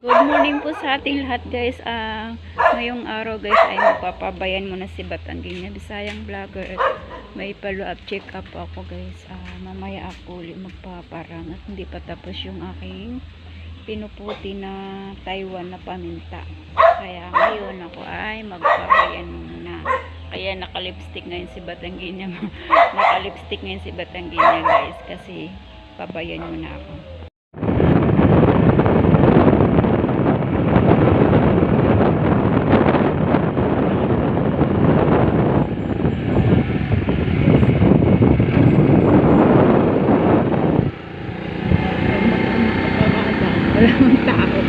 Good morning po sa ating lahat guys. Ngayong araw guys ay magpapabayan muna si Batangging na Bisayang vlogger. May follow up check up ako guys. Mamaya ako ulit magpaparang at hindi pa tapos yung aking pinuputi na Taiwan na paminta. Kaya ngayon ako ay magpapabayan muna. Kaya nakalipstick ngayon si Batangging niya. Nakalipstick ngayon si Batangging niya guys kasi pabayan muna ako. Walang tao.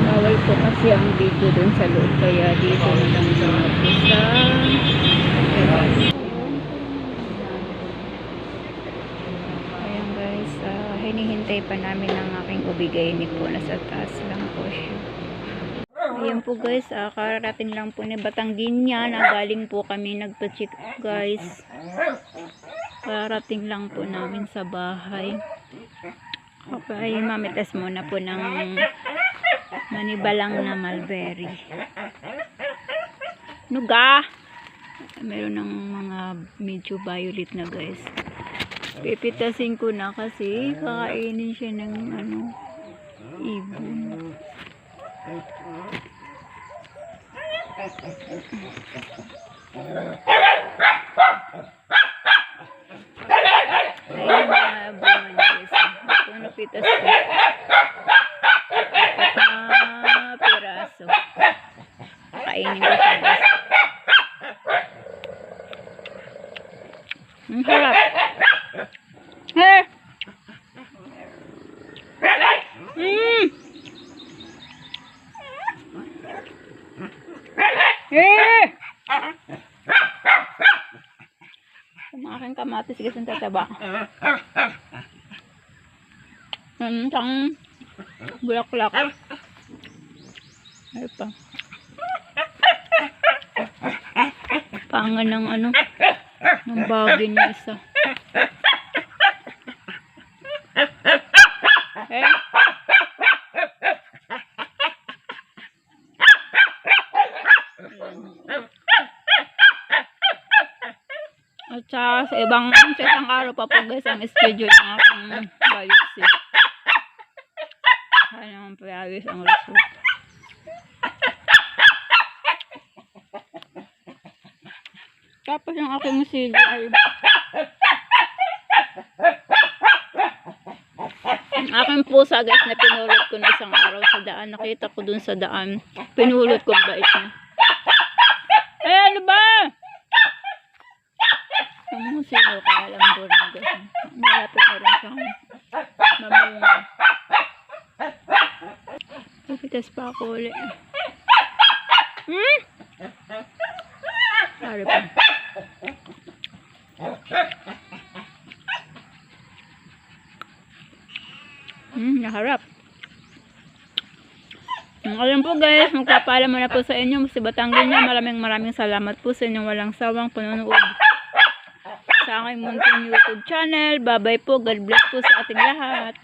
Bawal po kasi ang video dun sa loob, kaya dito na lang muna po sa ayan guys, hinihintay pa namin ang aking ubigay po, nasa taas lang po siya. Ayan po guys, kararating lang po ni Batangging niya na galing po kami nagpa-check guys, kararating lang po namin sa bahay. Okay, mamitas muna po ng manibalang na mulberry. Nuga! Meron ng mga medyo violet na guys. Pipitasin ko na kasi kakainin siya ng ibon. Ayun na bunga niya guys. Ito napitas ko. Apat na piraso. Kainin ko siya guys. Ang sarap. Hey! Eh! Kumakan kamatis guys ang tataba. Tang bulaklak. Ay pa. Pangan ng ng bagay niya isa. Eh? At sa isang araw pa po guys ang schedule ng aking biopsy. Kaya naman payagis ang result. Tapos yung aking sili ay ang aking pusa guys na pinulot ko na isang araw sa daan. Nakita ko dun sa daan. Pinulot ko ang bait niya. Eh ano ba? Ang mga sino kaya lang doon guys. Malapit na rin siyang mamunga. Pipitas pa ako ulit. sari-sari pa. Naharap. Ayun po guys, magpapaalam muna po sa inyo. Si Batanggin niya, maraming salamat po sa inyong walang sawang panonood sa aking munting YouTube channel. Bye bye po. God bless po sa ating lahat.